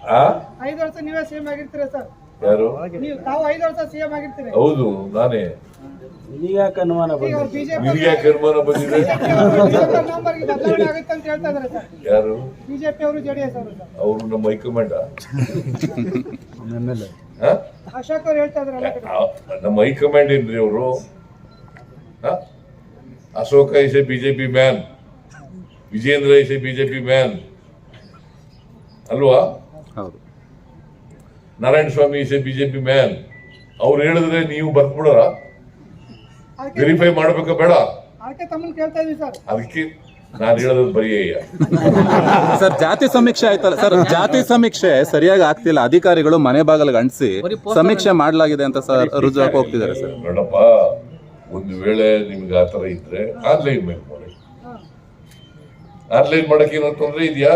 5 ವರ್ಷ ನೀವೇ CM ಆಗಿರ್ತೀರಾ sir? ಯಾರು? ತಾವು 5 ವರ್ಷ ಸಿಎಂ ಆಗಿರ್ತೀರಿ. ಹೌದು, ನಾನೇ. ನಿನಗ್ಯಾಕೆ ಅನುಮಾನ ಬಂದಿದೆ? ನಿನಗ್ಯಾಕೆ ಅನುಮಾನ ಬಂದಿದೆ? ನವಂಬರ್ಗೆ ಬದಲಾವಣೆ ಆಗುತ್ತೆ ಅಂತ ಹೇಳ್ತಾ ಇದ್ದಾರೆ ಸರ್. ಯಾರು? ಬಿಜೆಪಿ ಅವರು, ಜೆಡಿಎಸ್ ಅವರು ಸರ್. ಅವರು ನಮ್ಮ ಹೈಕಮಾಂಡ್. ಅಶೋಕ್ ಅವರು ಹೇಳ್ತಾ ಇದ್ದಾರೆ. ನಮ್ಮ ಹೈಕಮಾಂಡ್ ಏನ್ರಿ ಅವರು? Ashoka is a BJP man, Vijendra is a BJP man ಅಲ್ವಾ? Narayana Swamy is a BJP man. ಅವ್ರು ಹೇಳಿದ್ರೆ ನೀವು ಬರ್ಬಿಡೋರ? ವೆರಿಫೈ ಮಾಡ್ಬೇಕಾ ಬೇಡ? ಅದಕ್ಕೆ ತಮ್ಮನ್ನು ಕೇಳ್ತಾ ಇದೀವಿ ಸರ್. ಅದಕ್ಕೆ ನಾನು ಹೇಳೋದು ಬರೀ ಸರ್, ಜಾತಿ ಸಮೀಕ್ಷೆ ಆಯ್ತಲ್ಲ ಸರ್, ಜಾತಿ ಸಮೀಕ್ಷೆ ಸರಿಯಾಗಿ ಆಗ್ತಿಲ್ಲ, ಅಧಿಕಾರಿಗಳು ಮನೆ ಬಾಗಿಲಿಗೆ ಅಂಟಿಸಿ ಸಮೀಕ್ಷೆ ಮಾಡಲಾಗಿದೆ ಅಂತ ಸರ್ ರುಜುವಾಕ್ ಹೋಗ್ತಿದ್ದಾರೆ ಸರ್. ನೋಡಪ್ಪ, ಒಂದು ವೇಳೆ ನಿಮ್ಗೆ ಆತರ ಇದ್ರೆ ಆನ್ಲೈನ್ ಮೇಲೆ ಮಾಡಿ. ಆನ್ಲೈನ್ ಮಾಡಕ್ಕೆ ಏನೋ ತೊಂದರೆ ಇದೆಯಾ?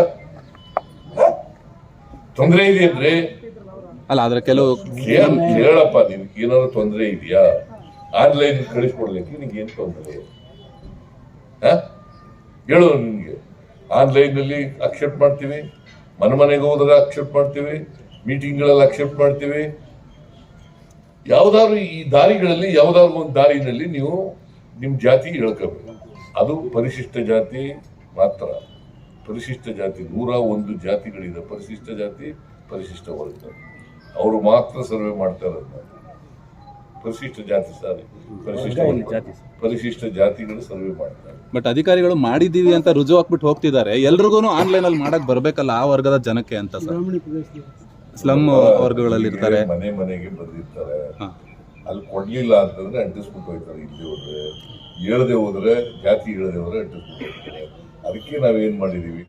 ತೊಂದರೆ ಇದೆಯಂದ್ರೆ ಅಲ್ಲ, ಆದ್ರೆ ಕೆಲವು ಕೇಳಪ್ಪ, ನಿನ್ಗೆ ಏನಾದ್ರು ತೊಂದರೆ ಇದೆಯಾ? ಆನ್ಲೈನ್ ಕಳಿಸ್ಕೊಡ್ಲಿಕ್ಕೆ ನಿನ್ಗೆ ಏನ್ ತೊಂದರೆ ಹೇಳು. ನಿನ್ಗೆ ಆನ್ಲೈನ್ ನಲ್ಲಿ ಅಕ್ಸೆಪ್ಟ್ ಮಾಡ್ತೀವಿ, ಮನೆಗೆ ಹೋದ್ರೆ ಅಕ್ಸೆಪ್ಟ್ ಮಾಡ್ತೀವಿ, ಮೀಟಿಂಗ್ಗಳಲ್ಲಿ ಅಕ್ಸೆಪ್ಟ್ ಮಾಡ್ತೀವಿ. ಯಾವ್ದಾದ್ರು ಈ ದಾರಿಗಳಲ್ಲಿ ಯಾವ್ದಾದ್ರು ಒಂದು ದಾರಿನಲ್ಲಿ ನೀವು ನಿಮ್ ಜಾತಿ ಹೇಳ್ಕೋಬೇಕು. ಅದು ಪರಿಶಿಷ್ಟ ಜಾತಿ ಮಾತ್ರ. ಪರಿಶಿಷ್ಟ ಜಾತಿ 101 ಜಾತಿಗಳಿದೆ. ಪರಿಶಿಷ್ಟ ಜಾತಿ, ಪರಿಶಿಷ್ಟ ವರ್ಗ, ಅವರು ಮಾತ್ರ ಸರ್ವೆ ಮಾಡ್ತಾ ಇರೋದು. ಪರಿಶಿಷ್ಟ ಜಾತಿ ಸಾರಿ ಪರಿಶಿಷ್ಟ ಜಾತಿಗಳು ಸರ್ವೆ ಮಾಡ್ತಾರೆ. ಬಟ್ ಅಧಿಕಾರಿಗಳು ಮಾಡಿದೀವಿ ಅಂತ ರುಜು ಹಾಕ್ಬಿಟ್ಟು ಹೋಗ್ತಿದ್ದಾರೆ. ಎಲ್ರಿಗೂ ಆನ್ಲೈನ್ ಅಲ್ಲಿ ಮಾಡಕ್ ಬರ್ಬೇಕಲ್ಲ ಆ ವರ್ಗದ ಜನಕ್ಕೆ ಅಂತ ಸರ್. ಸ್ಲಮ್ ವರ್ಗಗಳಲ್ಲಿ ಇರ್ತಾರೆ, ಮನೆಗೆ ಬಂದಿರ್ತಾರೆ. ಅಲ್ಲಿ ಕೊಡ್ಲಿಲ್ಲ ಅಂತಂದ್ರೆ ಅಂಟಿಸ್ಬಿಟ್ಟು ಹೋಗ್ತಾರೆ. ಇಲ್ಲಿ ಹೋದ್ರೆ ಹೇಳದೆ ಹೋದ್ರೆ, ಜಾತಿ ಹೇಳದೆ ಹೋದ್ರೆ ಅಂಟಿಸ್ಬಿಟ್ಟು ಹೋಗ್ತಾರೆ. ಅದಕ್ಕೆ ನಾವೇನ್ ಮಾಡಿದೀವಿ,